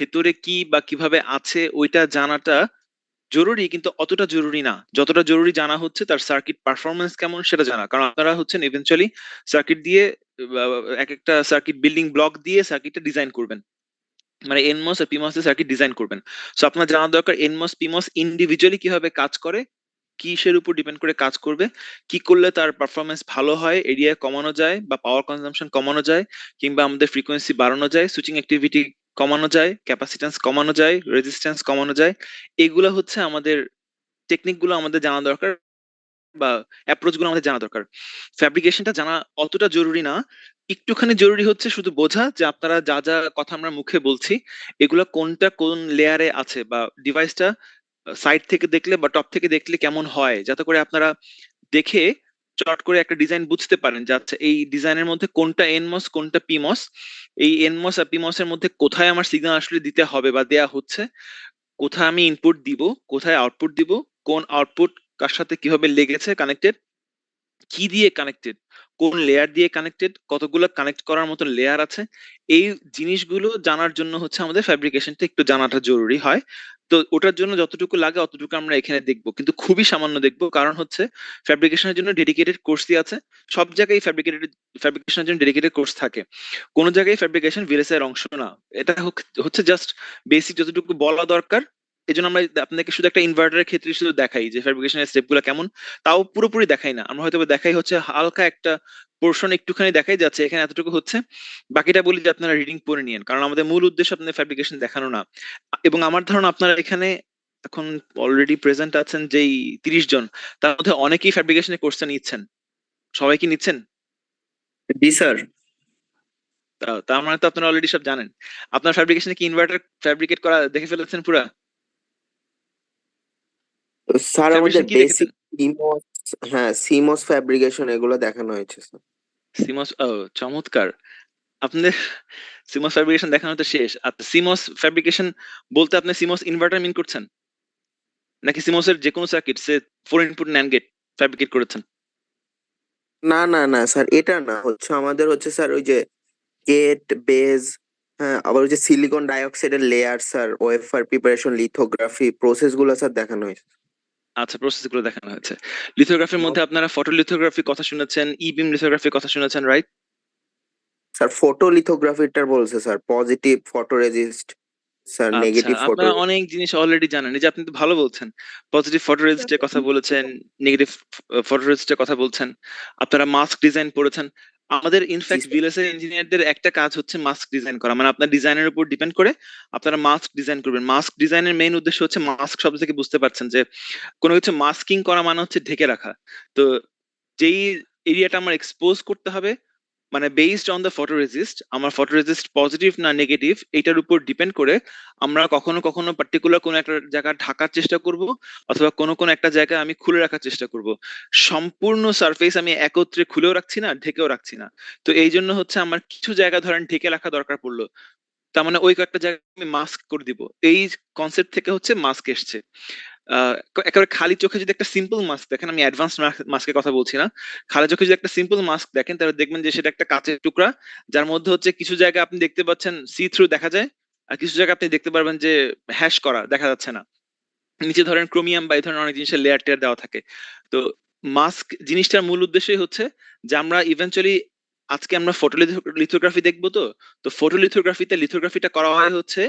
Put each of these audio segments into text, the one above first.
ভেতরে কি বা কিভাবে আছে ওইটা জানাটা জরুরি, কিন্তু অতটা জরুরি না। যতটা জরুরি জানা হচ্ছে তার সার্কিট পারফরমেন্স কেমন সেটা জানা, কারণ আপনারা হচ্ছেন ইভেনচুয়ালি সার্কিট দিয়ে এক একটা সার্কিট বিল্ডিং ব্লক দিয়ে সার্কিটটা ডিজাইন করবেন, মানে এনমস আর পিমস এর সার্কিট ডিজাইন করবেন। সো আপনার জানা দরকার এনমস পিমস ইন্ডিভিজুয়ালি কিভাবে কাজ করে, কিসের উপর ডিপেন্ড করে কাজ করবে, কি করলে তার পারফরমেন্স ভালো হয়, এরিয়া কমানো যায় বা পাওয়ার কনজাম্পশন কমানো যায়, কিংবা আমাদের ফ্রিকোয়েন্সি বাড়ানো যায়, সুইচিং অ্যাক্টিভিটি কমানো যায়, ক্যাপাসিট্যান্স কমানো যায়, রেজিস্ট্যান্স কমানো যায়। এগুলো হচ্ছে আমাদের টেকনিক গুলো আমাদের জানা দরকার, বা অ্যাপ্রোচ গুলো আমাদের জানা দরকার। ফ্যাব্রিকেশনটা জানা অতটা জরুরি না, একটুখানি জরুরি হচ্ছে শুধু বোঝা যে আপনারা যা যা কথা আমরা মুখে বলছি এগুলো কোনটা কোন লেয়ারে আছে, বা ডিভাইসটা সাইড থেকে দেখলে বা টপ থেকে দেখলে কেমন হয়, যাতে করে আপনারা দেখে চট করে একটা ডিজাইন বুঝতে পারেন যে আচ্ছা এই ডিজাইনের মধ্যে কোনটা এনমস কোনটা পিমস, এই এনমস আর পিমস এর মধ্যে কোথায় আমার সিগন্যাল আসলে দিতে হবে বা দেয়া হচ্ছে, কোথায় আমি ইনপুট দিব, কোথায় আউটপুট দিব, কোন আউটপুট কার সাথে কিভাবে লেগেছে কানেক্টেড, কি দিয়ে কানেক্টেড, কোন লেয়ার দিয়ে কানেক্টেড, কতগুলো কানেক্ট করার মতো লেয়ার আছে। এই জিনিসগুলো জানার জন্য হচ্ছে আমাদের ফ্যাব্রিকেশনটা একটু জানাটা জরুরি হয়। তো ওটার জন্য যতটুকু লাগে অতটুকু আমরা এখানে দেখবো, কিন্তু খুবই সামান্য দেখবো, কারণ হচ্ছে ফ্যাব্রিকেশনের জন্য ডেডিকেটেড কোর্সই আছে। সব জায়গায় ফ্যাব্রিকেশনের জন্য ডেডিকেটেড কোর্স থাকে, কোন জায়গায় ফ্যাব্রিকেশন ভিএলএসআই এর অংশ না। এটা হচ্ছে জাস্ট বেসিক যতটুকু বলা দরকার। এই জন্য আমরা আপনাকে শুধু একটা ইনভার্টারের ক্ষেত্রে শুধু দেখাই যে ফ্যাব্রিকেশনের স্টেপ গুলো কেমন, তাও পুরোপুরি দেখাই না, আমরা হয়তো দেখাই হচ্ছে হালকা একটা পোর্শন একটুখানি দেখাই যাচ্ছে এখানে এতটুকু হচ্ছে, বাকিটা বলি যে আপনারা রিডিং পড়ে নিয়েন, কারণ আমাদের মূল উদ্দেশ্য আপনাদের ফ্যাব্রিকেশন দেখানো না। এবং আমার ধারণা আপনারা এখানে এখন অলরেডি প্রেজেন্ট আছেন যেই 30 জন, তার মধ্যে অনেকেই ফ্যাব্রিকেশনের কোর্সটা নিচ্ছেন। সবাই কি নিচ্ছেন? জি স্যার। তার মানে তো আপনারা অলরেডি সব জানেন। আপনার ফ্যাব্রিকেশনে কি ইনভার্টার ফ্যাব্রিকেট করা দেখে ফেলেছেন পুরা? স্যার আমাদের ফ্যাব্রিকেশন কি দেখেছেন? বেসিক সিমস, হ্যাঁ সিমস ফ্যাব্রিকেশন এগুলো দেখানো হয়েছে স্যার। সিমস, ও চমৎকার। আপনাদের সিমস ফ্যাব্রিকেশন দেখানো তো শেষ। আচ্ছা, সিমস ফ্যাব্রিকেশন বলতে আপনি সিমস ইনভার্টার মিন করছেন, নাকি সিমস এর যে কোনো সার্কিট সে 4 ইনপুট ন্যান্ড গেট ফ্যাব্রিকেট করেছেন? না না না স্যার, এটা না, হচ্ছে আমাদের হচ্ছে স্যার ওই যে গেট বেজ, হ্যাঁ আবার ওই যে সিলিকন ডাইঅক্সাইডের layer sir, wafer preparation, lithography process গুলো স্যার দেখানো হয়েছে। আচ্ছা, প্রসেস গুলো দেখানো হয়েছে। লিথোগ্রাফির মধ্যে আপনারা ফটো লিথোগ্রাফি কথা শুনেছেন, ই বিম লিথোগ্রাফির কথা শুনেছেন, রাইট? স্যার ফটো লিথোগ্রাফিটা বলছে স্যার, পজিটিভ ফটোরেজিস্ট স্যার, আচ্ছা, নেগেটিভ ফটো। আপনারা অনেক জিনিস অলরেডি জানেন, এই যে আপনি তো ভালো বলছেন, পজিটিভ ফটোরেজিস্টের কথা বলেছেন, নেগেটিভ ফটোরেজিস্টের কথা বলছেন, আপনারা মাস্ক ডিজাইন করেছেন। আমাদের জি ইনফ্যাক্ট স্যার। ভিএলএসআই ইঞ্জিনিয়ারদের একটা কাজ হচ্ছে মাস্ক ডিজাইন করা, মানে আপনার ডিজাইনের উপর ডিপেন্ড করে আপনারা মাস্ক ডিজাইন করবেন। মাস্ক ডিজাইনের মেইন উদ্দেশ্য হচ্ছে, মাস্ক শব্দ থেকে বুঝতে পারছেন যে কোনো কিছু মাস্কিং করা মানে হচ্ছে ঢেকে রাখা। তো যেই এরিয়াটা আমার এক্সপোজ করতে হবে, মানে বেসড অন দ্য ফটোরেজিস্ট, আমার ফটোরেজিস্ট পজিটিভ না নেগেটিভ এটার উপর ডিপেন্ড করে আমরা কখনো কখনো পার্টিকুলার কোনো একটা জায়গা ঢাকার চেষ্টা করব, অথবা কোনো কোনো একটা জায়গা আমি খুলে রাখার চেষ্টা করব। সম্পূর্ণ সারফেস আমি একত্রে খুলেও রাখছি না, ঢেকেও রাখছি না। তো এই জন্য হচ্ছে আমার কিছু জায়গা ধরেন ঢেকে রাখা দরকার পড়লো, তার মানে ওই কয়েকটা জায়গা আমি মাস্ক করে দিব। এই কনসেপ্ট থেকে হচ্ছে মাস্ক এসছে। আহ একেবারে খালি চোখে যদি একটা সিম্পল মাস্ক দেখেন, আমি অ্যাডভান্স মাস্কের কথা বলছি না, খালি চোখে যদি একটা সিম্পল মাস্ক দেখেন তাহলে দেখবেন যে সেটা একটা কাঁচের টুকরা, যার মধ্যে হচ্ছে কিছু জায়গা আপনি দেখতে পাচ্ছেন সি থ্রু দেখা যায়, আর কিছু জায়গা আপনি দেখতে পারবেন যে হ্যাশ করা দেখা যাচ্ছে না, নিচে ধরেন ক্রোমিয়াম বা এই ধরনের অনেক জিনিসের লেয়ার টেয়ার দেওয়া থাকে। তো মাস্ক জিনিসটার মূল উদ্দেশ্যই হচ্ছে যে আমরা ইভেন্চুয়ালি আজকে আমরা ফটো লিথোগ্রাফি দেখবো। তো তো ফটো লিথোগ্রাফিটা করা হয় হচ্ছে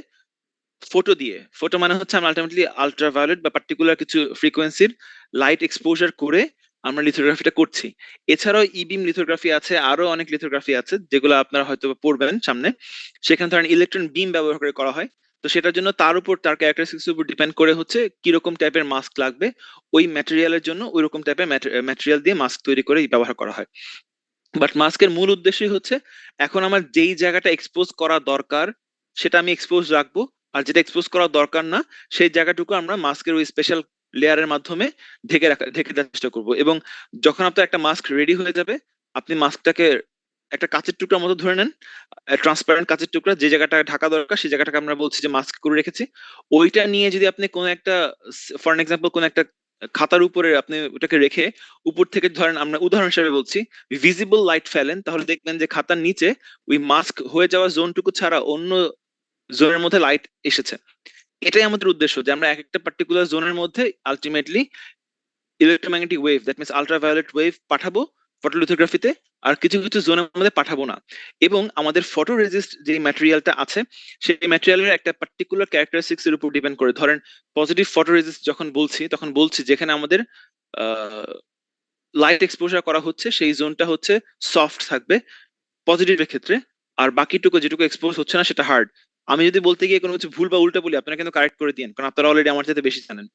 ফটো দিয়ে। ফটো মানে হচ্ছে আমরা আলটিমেটলি আলট্রাভায়োলেট বা পার্টিকুলার কিছু ফ্রিকোয়েন্সির লাইট এক্সপোজার করে আমরা লিথোগ্রাফিটা করছি। এছাড়াও ইবিম লিথোগ্রাফি আছে, আরো অনেক লিথোগ্রাফি আছে যেগুলো আপনারা হয়তো পড়বেন সামনে। সেখানে ধরেন ইলেকট্রন বিম ব্যবহার করে করা হয়। তো সেটার জন্য তার উপর তার ক্যারেক্টারিস্টিক্স উপর ডিপেন্ড করে হচ্ছে কিরকম টাইপের মাস্ক লাগবে, ওই ম্যাটেরিয়ালের জন্য ওই রকম টাইপের ম্যাটেরিয়াল দিয়ে মাস্ক তৈরি করে ব্যবহার করা হয়। বাট মাস্কের মূল উদ্দেশ্যই হচ্ছে এখন আমার যেই জায়গাটা এক্সপোজ করা দরকার সেটা আমি এক্সপোজ রাখবো, আর যেটা এক্সপোজ করা দরকার না সেই জায়গাটুকু আমরা মাস্কের ওই স্পেশাল লেয়ারের মাধ্যমে ঢেকে দেওয়ার চেষ্টা করবো। এবং যখন আপনার একটা মাস্ক রেডি হয়ে যাবে, আপনি মাস্কটাকে একটা কাঁচের টুকরার মতো ধরে নেন, ট্রান্সপারেন্ট কাঁচের টুকরা, যে জায়গাটা ঢাকা দরকার সেই জায়গাটাকে আমরা বলছি যে মাস্ক করে রেখেছি। ওইটা নিয়ে যদি আপনি কোনো একটা, ফর এক্সাম্পল কোন একটা খাতার উপরে আপনি ওটাকে রেখে উপর থেকে ধরেন, আমরা উদাহরণ হিসেবে বলছি, ভিজিবল লাইট ফেলেন, তাহলে দেখবেন যে খাতার নিচে ওই মাস্ক হয়ে যাওয়া জোনটুকু ছাড়া অন্য জোনের মধ্যে লাইট এসেছে। এটাই আমাদের উদ্দেশ্য, যে আমরা এক একটা পার্টিকুলার জোনের মধ্যে ultimately electromagnetic wave, that means ultraviolet wave পাঠাবো ফটোলিথোগ্রাফিতে, আর কিছু কিছু জোনের মধ্যে পাঠাবো না। এবং আমাদের ফটো রেজিস্ট যে ম্যাটেরিয়ালটা আছে, সেই ম্যাটেরিয়ালের একটা পার্টিকুলার ক্যারেক্টারিস্টিক্স এর উপর ডিপেন্ড করে, ধরেন পজিটিভ ফটো রেজিস্ট যখন বলছি তখন বলছি যেখানে আমাদের লাইট এক্সপোজার করা হচ্ছে সেই জোনটা হচ্ছে সফট থাকবে পজিটিভের ক্ষেত্রে, আর বাকিটুকু যেটুকু এক্সপোজ হচ্ছে না সেটা হার্ড। আমি যদি বলতে গিয়ে কোনো কিছু ভুল বা উল্টা বলি, আপনারা কিন্তু কারেক্ট করে দিন, কারণ আপনারা অলরেডি আমার চাইতে বেশি জানেন।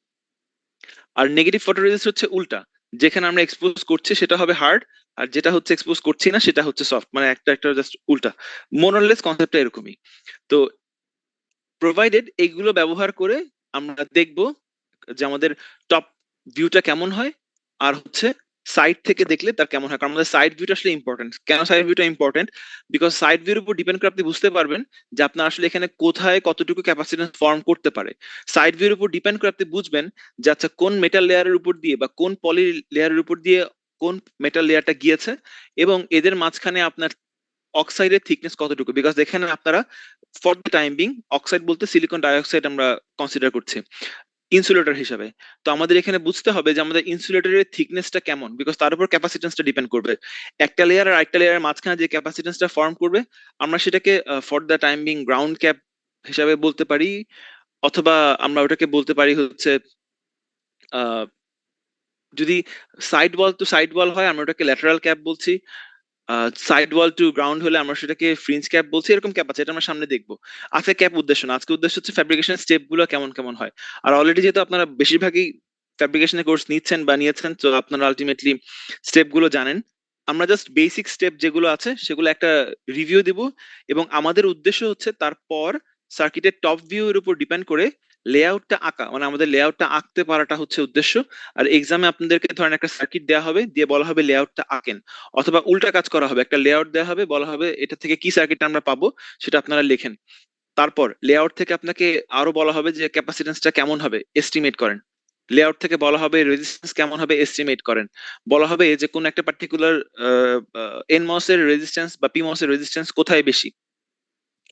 আর নেগেটিভ ফটোরেজিস্ট হচ্ছে উল্টা, যেখানে আমরা এক্সপোজ করছি সেটা হবে হার্ড, আর যেটা হচ্ছে এক্সপোজ করছি না সেটা হচ্ছে সফট, মানে একটা একটা জাস্ট উল্টা। মোরলেস কনসেপ্টটা এরকমই। তো প্রোভাইডেড এইগুলো ব্যবহার করে আমরা দেখব যে আমাদের টপ ভিউটা কেমন হয়, আর হচ্ছে সাইড থেকে দেখলে তার কেমন হয়। কারণ আমাদের সাইড ভিউটা আসলে ইম্পর্টেন্ট। কেন সাইড ভিউটা ইম্পর্টেন্ট? বিকজ সাইড ভিউর উপর ডিপেন্ড করে আপনি বুঝতে পারবেন যে আপনার আসলে এখানে কোথায় কতটুকু ক্যাপাসিটেন্স ফর্ম করতে পারে। সাইড ভিউর উপর ডিপেন্ড করে আপনি বুঝবেন যে আচ্ছা কোন মেটাল লেয়ারের উপর দিয়ে বা কোন পলি লেয়ারের উপর দিয়ে কোন মেটাল লেয়ারটা গিয়েছে, এবং এদের মাঝখানে আপনার অক্সাইডের থিকনেস কতটুকু। বিকজ এখানে আপনারা for the time being oxide বলতে সিলিকন ডাইঅক্সাইড আমরা কনসিডার করছি ইনসুলেটর হিসাবে। তো আমাদের এখানে বুঝতে হবে যে আমাদের ইনসুলেটরের থিকনেসটা কেমন, বিকজ তার উপর ক্যাপাসিটেন্সটা ডিপেন্ড করবে। একটা লেয়ার আর আরেকটা লেয়ারের মাঝখানে যে ক্যাপাসিটেন্সটা ফর্ম করবে, আমরা সেটাকে for the time being ground cap হিসাবে বলতে পারি, অথবা আমরা ওটাকে বলতে পারি হচ্ছে আহ, যদি side wall to side wall হয় আমরা ওটাকে ল্যাটারাল ক্যাপ বলছি, সাইড ওয়াল টু গ্রাউন্ড হলে আমরা সেটাকে ফ্রিঞ্জ ক্যাপ বলছি। এরকম ক্যাপ আছে, এটা আমরা সামনে দেখবো। আজকে ক্যাপ উদ্দেশ্য না, আজকে উদ্দেশ্য হচ্ছে ফ্যাব্রিকেশন স্টেপ গুলো কেমন কেমন হয়। আর অলরেডি যেহেতু আপনারা বেশিরভাগই ফ্যাব্রিকেশনের কোর্স নিচ্ছেন বা নিয়েছেন, তো আপনারা আলটিমেটলি স্টেপ গুলো জানেন। আমরা জাস্ট বেসিক স্টেপ যেগুলো আছে সেগুলো একটা রিভিউ দিব, এবং আমাদের উদ্দেশ্য হচ্ছে তারপর সার্কিটের টপ ভিউ এর উপর ডিপেন্ড করে লেআউটটা আঁকা, মানে আমাদের লেআউটটা আঁকতে পারাটা হচ্ছে উদ্দেশ্য। আর এক্সামে আপনাদেরকে ধরেন একটা সার্কিট দেওয়া হবে, দিয়ে বলা হবে লেআউটটা আঁকেন, অথবা উল্টা কাজ করা হবে, একটা লেআউট দেওয়া হবে, বলা হবে এটা থেকে কি সার্কিট আমরা পাবো সেটা আপনারা লেখেন। তারপর লেআউট থেকে আপনাকে আরো বলা হবে যে ক্যাপাসিটেন্সটা কেমন হবে এস্টিমেট করেন। লেআউট থেকে বলা হবে রেজিস্ট্যান্স কেমন হবে এস্টিমেট করেন। বলা হবে যে কোন একটা পার্টিকুলার এনমস এর রেজিস্ট্যান্স বা পিমস এর রেজিস্ট্যান্স কোথায় বেশি,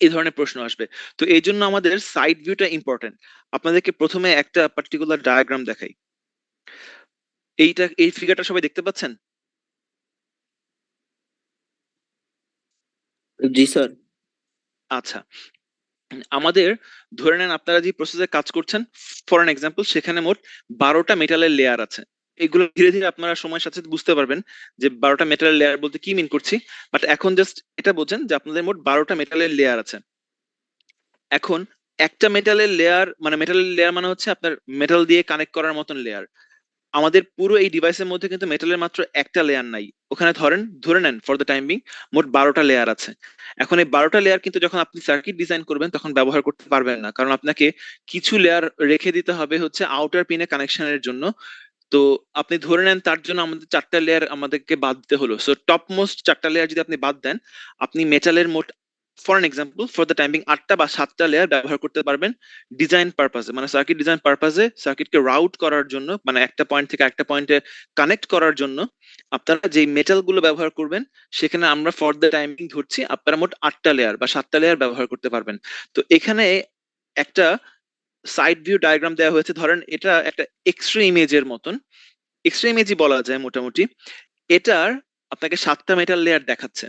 এই ধরনের প্রশ্ন আসবে। তো এই জন্য আমাদের সাইড ভিউটা ইম্পর্টেন্ট। আপনাদেরকে প্রথমে একটা পার্টিকুলার ডায়াগ্রাম দেখাই। এই ফিগারটা সবাই দেখতে পাচ্ছেন? জি স্যার। আচ্ছা, আমাদের ধরে নেন আপনারা যে প্রসেসে কাজ করছেন, ফর এন এক্সাম্পল সেখানে মোট 12টা মেটালের লেয়ার আছে। এগুলো ধীরে ধীরে আপনারা সময়ের সাথে সাথে বুঝতে পারবেন যে 12টা মেটালের লেয়ার বলতে কি মিন করছি। বাট এখন জাস্ট এটা বোঝেন যে আপনাদের মোট 12টা মেটালের লেয়ার আছে। এখন একটা মেটালের লেয়ার মানে হচ্ছে আপনার মেটাল দিয়ে কানেক্ট করার মতন লেয়ার। আমাদের পুরো এই ডিভাইসের মধ্যে কিন্তু মেটালের মাত্র একটা লেয়ার নাই। ওখানে ধরে নেন ফর দ্য টাইমিং মোট 12টা লেয়ার আছে। এখন এই 12টা লেয়ার কিন্তু যখন আপনি সার্কিট ডিজাইন করবেন তখন ব্যবহার করতে পারবেন না, কারণ আপনাকে কিছু লেয়ার রেখে দিতে হবে হচ্ছে আউটার পিনে কানেকশনের জন্য। তো আপনি ধরে নেন তার জন্য আমাদের 4টা লেয়ার আমাদেরকে বাদ দিতে হলো। সো টপ মোস্ট 4টা লেয়ার যদি আপনি বাদ দেন, আপনি মেটালের মোট for an example for the timing 8টা বা 7টা লেয়ার ব্যবহার করতে পারবেন ডিজাইন পারপাসে, মানে সার্কিট ডিজাইন পারপাসে, সার্কিটকে রাউট করার জন্য, মানে একটা পয়েন্ট থেকে একটা পয়েন্টে কানেক্ট করার জন্য আপনারা যে মেটাল গুলো ব্যবহার করবেন সেখানে আমরা ফর দ্য টাইমিং ধরছি আপনারা মোট 8টা লেয়ার বা 7টা লেয়ার ব্যবহার করতে পারবেন। তো এখানে একটা সাইড ভিউ ডায়াগ্রাম দেওয়া হয়েছে। ধরেন এটা একটা এক্সরে ইমেজের মতন, এক্সরে ইমেজই বলা যায় মোটামুটি। এটার আপনাকে 7টা মেটাল লেয়ার দেখাচ্ছে,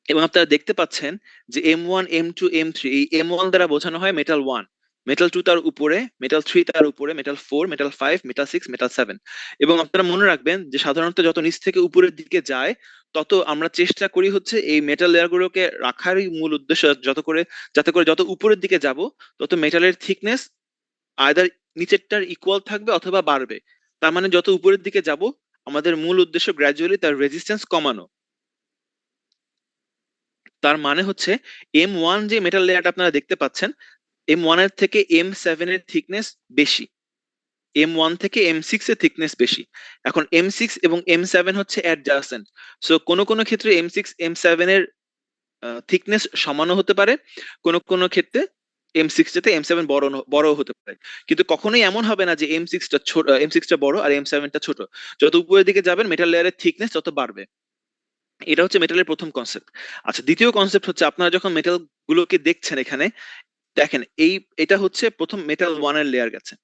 এবং আপনারা দেখতে পাচ্ছেন যে M1 M2 M3, এই M1 দ্বারা বোঝানো হয় মেটাল 1, মেটাল 2 তার উপরে, মেটাল 3 তার উপরে, মেটাল 4, মেটাল 5, মেটাল 6, মেটাল 7। এবং আপনারা মনে রাখবেন যে সাধারণত যত নিচ থেকে উপরের দিকে যায় তত আমরা চেষ্টা করি হচ্ছে এই মেটাল লেয়ার গুলোকে রাখারই মূল উদ্দেশ্য, যাতে করে যত উপরের দিকে যাব তত মেটালের থিকনেস আয়দার নিচেরটার ইকুয়াল থাকবে অথবা বাড়বে। তার মানে যত উপরের দিকে যাব আমাদের মূল উদ্দেশ্য গ্র্যাজুয়ালি তার রেজিস্ট্যান্স কমানো। তার মানে হচ্ছে M1 যে মেটাল লেয়ারটা আপনারা দেখতে পাচ্ছেন, M1 এর থেকে M7 এর থিকনেস বেশি, M1 থেকে M6 এর থিকনেস বেশি। এখন M6 এবং M7 হচ্ছে অ্যাডজাসেন্ট। সো কোনো কোনো ক্ষেত্রে M6 M7 এর থিকনেস সমানও হতে পারে, কোনো কোনো ক্ষেত্রে M6 টাতে M7 বড় হতে পারে। কিন্তু কখনোই এমন হবে না যে M6টা ছোট, M6টা বড় আর M7টা ছোট। যত উপরের দিকে যাবেন মেটাল লেয়ারের থিকনেস তত বাড়বে। এটা হচ্ছে মেটালের প্রথম কনসেপ্ট। আচ্ছা, দ্বিতীয় কনসেপ্ট হচ্ছে আপনারা যখন মেটাল গুলোকে দেখছেন এখানে, দেখেন এটা হচ্ছে প্রথম মেটাল 1 এর লেয়ার গেছে,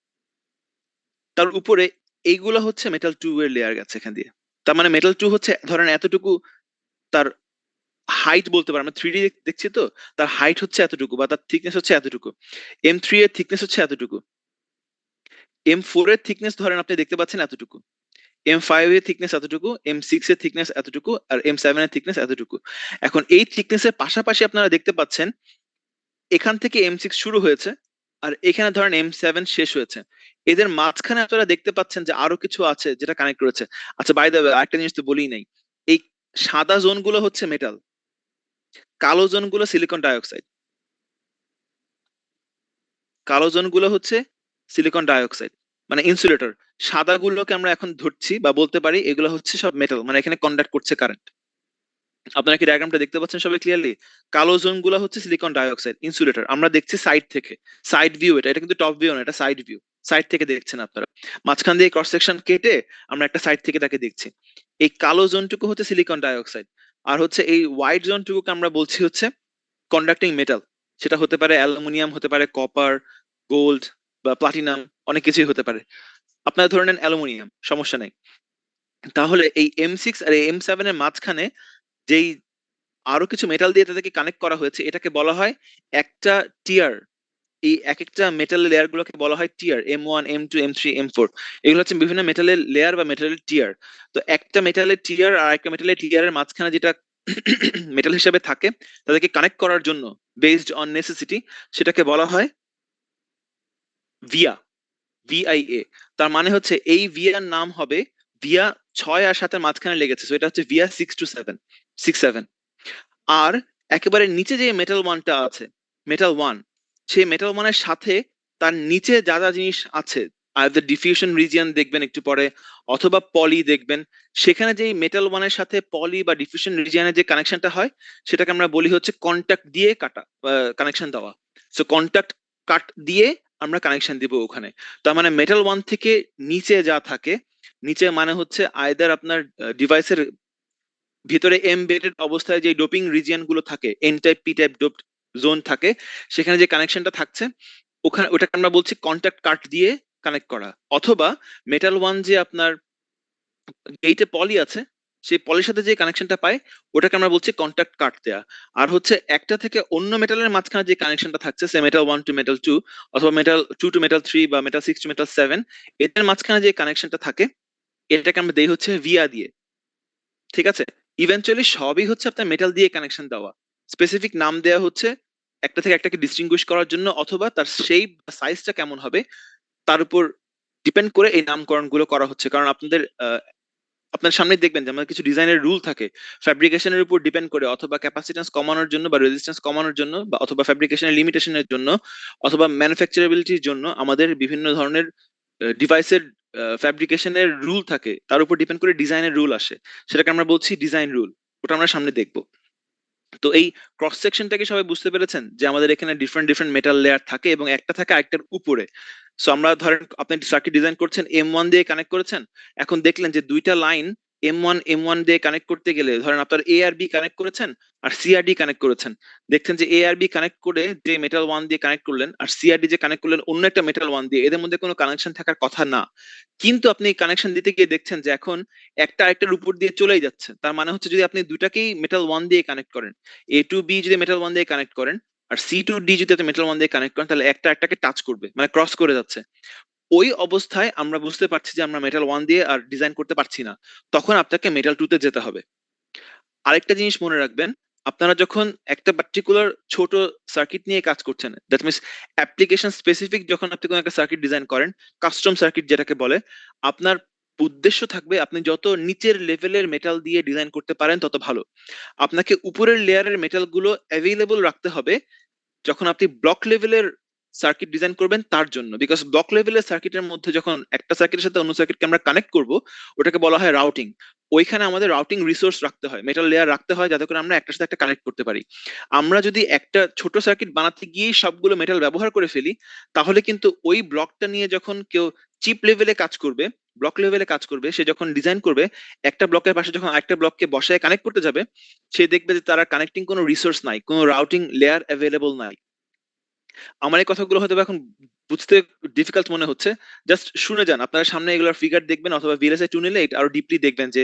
তার উপরে এইগুলো হচ্ছে মেটাল 2 এর লেয়ার গেছে এখান দিয়ে। তার মানে মেটাল 2 হচ্ছে ধরেন এতটুকু তার হাইট বলতে পারো, আমরা 3D দেখছি তো, তার হাইট হচ্ছে এতটুকু বা তার থিকনেস হচ্ছে এতটুকু, M3 এর থিকনেস হচ্ছে এতটুকু, M4 এর থিকনেস ধরেন আপনি দেখতে পাচ্ছেন এতটুকু, M5 এর থিকনেস এতটুকু, M6 এর থিকনেস এতটুকু, আর M7 এর থিকনেস এতটুকু। এখন এই থিকনেসের পাশাপাশি আপনারা দেখতে পাচ্ছেন এখান থেকে M6 শুরু হয়েছে আর এখানে ধরেন M7 শেষ হয়েছে। এদের মাঝখানে আপনারা দেখতে পাচ্ছেন যে আরো কিছু আছে যেটা কানেক্ট করেছে। আচ্ছা, বাই দ্য ওয়ে আরেকটা জিনিস তো বলেই নাই, এই সাদা জোন গুলো হচ্ছে মেটাল, কালো জোন গুলো সিলিকন ডাইঅক্সাইড, কালো জোন গুলো হচ্ছে সিলিকন ডাইঅক্সাইড মানে ইনসুলেটর। সাদা গুলোকে আমরা এখন ধরছি বা বলতে পারি এগুলো হচ্ছে সব মেটাল, মানে এখানে কন্ডাক্ট করছে কারেন্ট। আপনারা কি ডায়াগ্রামটা দেখতে পাচ্ছেন সবাই ক্লিয়ারলি? কালো জোন গুলো হচ্ছে সিলিকন ডাইঅক্সাইড ইনসুলেটর, আমরা দেখছি সাইড থেকে, সাইড ভিউ, এটা এটা কিন্তু টপ ভিউ না, এটা সাইড ভিউ, সাইড থেকে দেখছেন আপনারা, মাঝখান দিয়ে ক্রস সেকশন কেটে আমরা একটা সাইড থেকে তাকে দেখছি। এই কালো জোনটুকু হচ্ছে সিলিকন ডাইঅক্সাইড, আর হচ্ছে এই হোয়াইট জোনটুকুকে আমরা বলছি হচ্ছে কন্ডাক্টিং মেটাল। সেটা হতে পারে অ্যালুমিনিয়াম, হতে পারে কপার, গোল্ড বা প্লাটিনাম, অনেক কিছুই হতে পারে। আপনারা ধরে নেন অ্যালুমিনিয়াম, সমস্যা নেই। তাহলে এই M6 আর M7 এর মাঝখানে যেই আরো কিছু মেটাল দিয়ে তাদেরকে কানেক্ট করা হয়েছে, এটাকে বলা হয় একটা টিয়ার। এই এক একটা মেটালের লেয়ার গুলোকে বলা হয় টিয়ার, M1, M2, M3, M4। এগুলো হচ্ছে বিভিন্ন মেটালের লেয়ার বা মেটালের টিয়ার। তো একটা মেটালের টিয়ার আর একটা মেটালের টিয়ারের মাঝখানে যেটা মেটাল হিসেবে থাকে তাদেরকে কানেক্ট করার জন্য বেসড অন নেসেসিটি, সেটাকে বলা হয় ভিয়া, VIA। তার মানে হচ্ছে এই ভিয়ার নাম হবে ভিয়া 6 আর 7 এর মাঝখানে লেগেছে, তো এটা হচ্ছে ভিয়া 6 to 7, 6 7। আর একেবারে নিচে যে মেটাল ওয়ানটা আছে, মেটাল ওয়ান, সেই মেটাল ওয়ানের সাথে তার নিচে যা যা জিনিস আছে, আইদার ডিফিউশন রিজিয়ন দেখবেন একটু পরে, অথবা পলি দেখবেন, সেখানে যে মেটাল ওয়ানের সাথে পলি বা ডিফিউশন রিজিয়নের যে কানেকশনটা হয় সেটাকে আমরা বলি হচ্ছে কন্টাক্ট দিয়ে কাটা, কানেকশন দেওয়া। সো কন্টাক্ট কাট দিয়ে আমরা কানেকশন দিব ওখানে। তার মানে মেটাল ওয়ান থেকে নিচে যা থাকে, নিচে মানে হচ্ছে আইদার আপনার ডিভাইসের ভিতরে এমবেডেড অবস্থায় যে ডোপিং রিজিয়ন গুলো থাকে, N type P type doped zone থাকে, সেখানে যে কানেকশনটা থাকছে ওখানে ওটাকে আমরা বলছি কন্টাক্ট কাট দিয়ে কানেক্ট করা। অথবা মেটাল ওয়ান যে আপনার এইটে পলি আছে, সেই পলির সাথে যে কানেকশনটা পায় ওটাকে আমরা বলছি কন্টাক্ট কাট দেয়া। আর হচ্ছে একটা থেকে অন্য মেটালের মাঝখানে যে কানেকশনটা থাকছে, সে মেটাল 1 টু মেটাল 2 অথবা মেটাল 2 টু মেটাল 3 বা মেটাল 6 টু মেটাল 7, এদের মাঝখানে যে কানেকশনটা থাকে এটাকে আমরা দেই হচ্ছে ভিয়া দিয়ে। ঠিক আছে? ইভেনচুয়ালি সবই হচ্ছে আপনার মেটাল দিয়ে কানেকশন দেওয়া, স্পেসিফিক নাম দেওয়া হচ্ছে একটা থেকে একটাকে ডিস্টিংগুইশ করার জন্য, অথবা তার শেপ বা সাইজটা কেমন হবে তার উপর ডিপেন্ড করে এই নামকরণ গুলো করা হচ্ছে। কারণ আপনাদের আপনার সামনে দেখবেন যে আমাদের কিছু ডিজাইনের রুল থাকে ফ্যাব্রিকেশনের উপর ডিপেন্ড করে, অথবা ক্যাপাসিটেন্স কমানোর জন্য বা রেজিস্ট্যান্স কমানোর জন্য, বা অথবা ফ্যাব্রিকেশনের লিমিটেশনের জন্য, অথবা ম্যানুফ্যাকচারেবিলিটির জন্য আমাদের বিভিন্ন ধরনের ডিভাইসের ফ্যাব্রিকেশনের রুল থাকে, তার উপর ডিপেন্ড করে ডিজাইনের রুল আসে, সেটাকে আমরা বলছি ডিজাইন রুল। ওটা আমরা সামনে দেখবো। তো এই ক্রস সেকশনটাকে সবাই বুঝতে পেরেছেন যে আমাদের এখানে ডিফারেন্ট ডিফারেন্ট মেটাল লেয়ার থাকে এবং একটা থাকে আরেকটার উপরে। সো আমরা ধরেন আপনি সার্কিট ডিজাইন করছেন, M1 দিয়ে কানেক্ট করেছেন, এখন দেখলেন যে দুইটা লাইন M1 দিয়ে কানেক্ট করতে গেলে ধরেন আপনার A আর B কানেক্ট করেছেন আর C আর D কানেক্ট করেছেন, দেখছেন যে A আর B কানেক্ট করে যে মেটাল ওয়ান দিয়ে কানেক্ট করলেন আর C আর D যে কানেক্ট করলেন অন্য একটা মেটাল ওয়ান দিয়ে, এদের মধ্যে কোনো কানেকশন থাকার কথা না। কিন্তু আপনি কানেকশন দিতে গিয়ে দেখছেন যে এখন একটা আরেকটার উপর দিয়ে চলেই যাচ্ছে। তার মানে হচ্ছে যদি আপনি দুটাকেই মেটাল ওয়ান দিয়ে কানেক্ট করেন, A টু B যদি মেটাল ওয়ান দিয়ে কানেক্ট করেন আর C টু D যদি আপনি মেটাল ওয়ান দিয়ে কানেক্ট করেন, তাহলে একটা একটাকে টাচ করবে, মানে ক্রস করে যাচ্ছে। ওই অবস্থায় আমরা বুঝতে পারছি যে আমরা মেটাল ওয়ান দিয়ে আর ডিজাইন করতে পারছি না, তখন আপনাকে মেটাল টু তে যেতে হবে। আরেকটা জিনিস মনে রাখবেন, আপনারা যখন একটা পার্টিকুলার ছোট সার্কিট নিয়ে কাজ করছেন, দ্যাট মিনস অ্যাপ্লিকেশন স্পেসিফিক, যখন আপনি কোনো একটা সার্কিট ডিজাইন করেন, কাস্টম সার্কিট যেটাকে বলে, আপনার উদ্দেশ্য থাকবে আপনি যত নিচের লেভেলের মেটাল দিয়ে ডিজাইন করতে পারেন তত ভালো। আপনাকে উপরের লেয়ারের মেটাল গুলো অ্যাভেলেবল রাখতে হবে যখন আপনি ব্লক লেভেলের সার্কিট ডিজাইন করবেন তার জন্য। বিকজ ব্লক লেভেলের সার্কিটের মধ্যে যখন একটা সার্কিটের সাথে অন্য সার্কিটকে আমরা কানেক্ট করব, ওটাকে বলা হয় রাউটিং। ওইখানে আমাদের রাউটিং রিসোর্স রাখতে হয়, মেটাল লেয়ার রাখতে হয়, যাতে করে আমরা একটার সাথে একটা কানেক্ট করতে পারি। আমরা যদি একটা ছোট সার্কিট বানাতে গিয়ে সবগুলো মেটাল ব্যবহার করে ফেলি, তাহলে কিন্তু ওই ব্লকটা নিয়ে যখন কেউ চিপ লেভেলে কাজ করবে, ব্লক লেভেলে কাজ করবে, সে যখন ডিজাইন করবে, একটা ব্লকের পাশে যখন আরেকটা ব্লককে বসায় কানেক্ট করতে যাবে, সে দেখবে যে তারা কানেক্টিং কোনো রিসোর্স নাই, কোনো রাউটিং লেয়ার অ্যাভেলেবল নাই। আমার এই কথাগুলো হয়তো বা এখন বুঝতে ডিফিকাল্ট মনে হচ্ছে, জাস্ট শুনে যান, আপনারা সামনে এগুলোর ফিগার দেখবেন অথবা ভিএলএসআই টু নিলে এটা আরো ডিপলি দেখবেন যে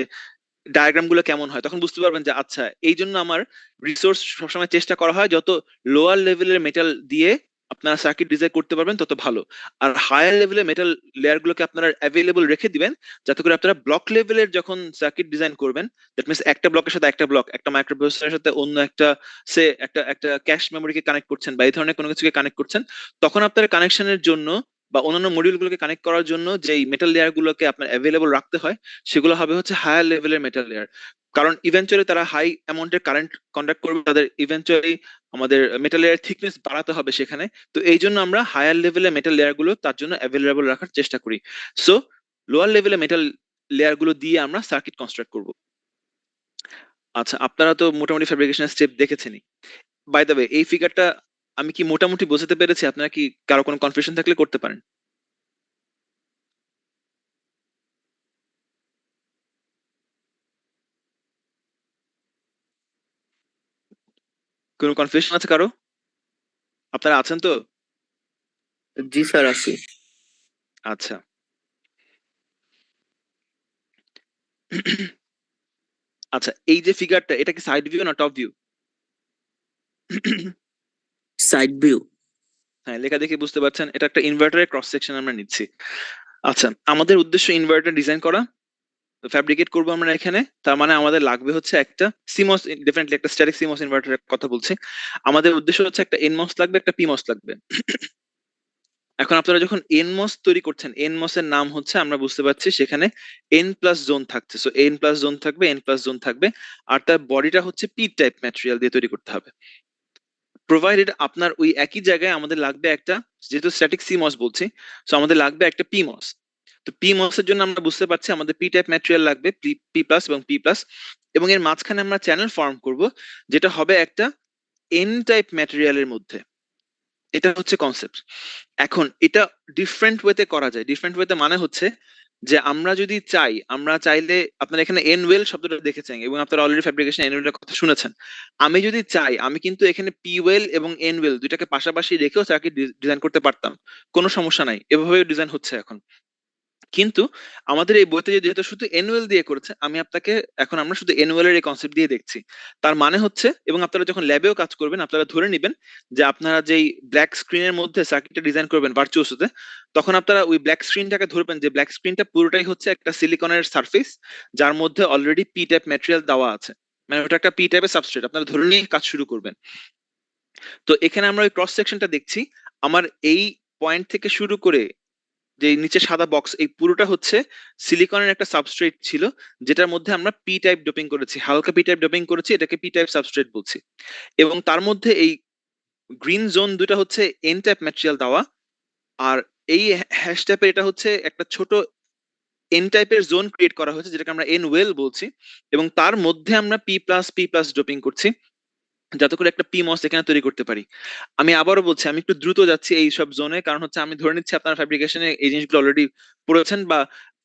ডায়াগ্রাম গুলো কেমন হয়, তখন বুঝতে পারবেন যে আচ্ছা এই জন্য আমার রিসোর্স সবসময় চেষ্টা করা হয় যত লোয়ার লেভেলের মেটাল দিয়ে আপনারা সার্কিট ডিজাইন করতে পারবেন তত ভালো, আর হায়ার লেভেলের মেটাল লেয়ার গুলোকে আপনারা অ্যাভেলেবল রেখে দিবেন যাতে করে আপনারা ব্লক লেভেলের যখন সার্কিট ডিজাইন করবেন, দ্যাট মিনস একটা ব্লকের সাথে একটা ব্লক, একটা মাইক্রোপ্রসেসরের সাথে অন্য একটা, সে একটা একটা ক্যাশ মেমোরিকে কানেক্ট করছেন বা এই ধরনের কোনো কিছুকে কানেক্ট করছেন, তখন আপনার কানেকশনের জন্য বা অন্যান্য মডিউল গুলোকে কানেক্ট করার জন্য যেই মেটাল লেয়ার গুলোকে আপনার অ্যাভেলেবল রাখতে হয় সেগুলো হবে হচ্ছে হায়ার লেভেলের মেটাল লেয়ার। কারণ ইভেন্চুয়ালি তারা হাই অ্যামাউন্টের কারেন্ট কন্ডাক্ট করবে, তাদের ইভেন্চুয়ালি আমাদের মেটাল লেয়ার থিকনেস বাড়াতে হবে সেখানে। তো এই জন্য আমরা হায়ার লেভেলের মেটাল লেয়ার গুলো তার জন্য অ্যাভেলেবল রাখার চেষ্টা করি। সো লোয়ার লেভেলের মেটাল লেয়ার গুলো দিয়ে আমরা সার্কিট কনস্ট্রাক্ট করব। আচ্ছা, আপনারা তো মোটামুটি ফ্যাব্রিকেশন স্টেপ দেখেছেনই। বাই দ্য ওয়ে, এই ফিগারটা আমি কি মোটামুটি বোঝাতে পেরেছি? আপনারা কি কারো কোনো কনফিউশন থাকলে করতে পারেন। কোনো কনফিউশন আছে কারো? আপনারা আছেন তো? জি স্যার, আছি। আচ্ছা। আচ্ছা, এই যে ফিগারটা, এটা কি সাইড ভিউ না টপ ভিউ? Side view. হ্যাঁ, লেখা দেখে বুঝতে পারছেন এটা একটা ইনভার্টারের ক্রস সেকশন আমরা নিচ্ছি। আচ্ছা, আমাদের উদ্দেশ্য ইনভার্টার ডিজাইন করা, ফ্যাব্রিকেট করবো আমরা এখানে, তার মানে আমাদের লাগবে হচ্ছে একটা সিমস, ডেফিনেটলি একটা স্ট্যাটিক সিমস ইনভার্টারের কথা বলছি। আমাদের উদ্দেশ্য হচ্ছে একটা এনমস লাগবে, একটা পিমস লাগবে। এখন আপনারা যখন এনমস তৈরি করছেন, এনমস এর নাম হচ্ছে, আমরা বুঝতে পারছি সেখানে এন প্লাস জোন থাকছে, সো এন প্লাস জোন থাকবে, এন প্লাস জোন থাকবে, আর তার বডিটা হচ্ছে পি টাইপ ম্যাটেরিয়াল দিয়ে তৈরি করতে হবে। প্রোভাইডেড আপনার ওই একই জায়গায় আমাদের লাগবে একটা, যেহেতু স্ট্যাটিক সিমস বলছি, সো আমাদের লাগবে একটা পিমস। তো পিমস এর জন্য আমরা বুঝতে পারছি আমাদের পি টাইপ ম্যাটেরিয়াল লাগবে, পি প্লাস এবং পি প্লাস, এবং এর মাঝখানে আমরা চ্যানেল ফর্ম করব যেটা হবে একটা এন টাইপ ম্যাটেরিয়ালের মধ্যে। এটা হচ্ছে কনসেপ্ট। এখন এটা ডিফারেন্ট ওয়েতে করা যায়। ডিফারেন্ট ওয়েতে মানে হচ্ছে যে আমরা যদি চাই, আমরা চাইলে, আপনারা এখানে এনওয়েল শব্দটা দেখেছেন এবং আপনারা অলরেডি ফ্যাব্রিকেশন এনওয়েলের কথা শুনেছেন। আমি যদি চাই, আমি কিন্তু এখানে পিওয়েল এবং এনওয়েল দুইটাকে পাশাপাশি রেখেও সার্কিট ডিজাইন করতে পারতাম, কোনো সমস্যা নাই, এভাবে ডিজাইন হচ্ছে এখন। কিন্তু আমাদের এই বইতে যেহেতু শুধু এনুয়াল দিয়ে করেছে, আমি আপনাকে, এখন আমরা শুধু এনুয়াল এর এই কনসেপ্ট দিয়ে দেখছি। তার মানে হচ্ছে, এবং আপনারা যখন ল্যাবেও কাজ করবেন আপনারা ধরে নেবেন যে আপনারা যেই ব্ল্যাক স্ক্রিনের মধ্যে সার্কিটটা ডিজাইন করবেন ভার্চুওসোতে, তখন আপনারা ওই ব্ল্যাক স্ক্রিনটাকে ধরবেন যে ব্ল্যাক স্ক্রিনটা পুরোটাই হচ্ছে একটা সিলিকনের সারফেস যার মধ্যে অলরেডি পি টাইপ ম্যাটেরিয়াল দেওয়া আছে, মানে ওটা একটা পি টাইপের সাবস্ট্রেট, আপনারা ধরে নিয়ে কাজ শুরু করবেন। তো এখানে আমরা ওই ক্রস সেকশনটা দেখছি, আমার এই পয়েন্ট থেকে শুরু করে যে নিচে সাদা বক্স, এই পুরোটা হচ্ছে সিলিকনের একটা সাবস্ট্রেট ছিল যেটার মধ্যে আমরা পি টাইপ ডোপিং করেছি, হালকা পি টাইপ ডোপিং করেছি, এটাকে পি টাইপ সাবস্ট্রেট বলছি। এবং তার মধ্যে এই গ্রিন জোন দুটা হচ্ছে এন টাইপ ম্যাটেরিয়াল দেওয়া, আর এই হ্যাশ টাইপের এটা হচ্ছে একটা ছোট এন টাইপের জোন ক্রিয়েট করা হয়েছে যেটাকে আমরা এন ওয়েল বলছি, এবং তার মধ্যে আমরা পি প্লাস ডোপিং করছি যাতে করে একটা পিমস এখানে তৈরি করতে পারি। আমি আবারও বলছি, আমি একটু দ্রুত যাচ্ছি এই সব জোনে, কারণ হচ্ছে আমি ধরে নিচ্ছি আপনারা ফ্যাব্রিকেশনে এই জিনিসগুলো অলরেডি পড়েছেন, বা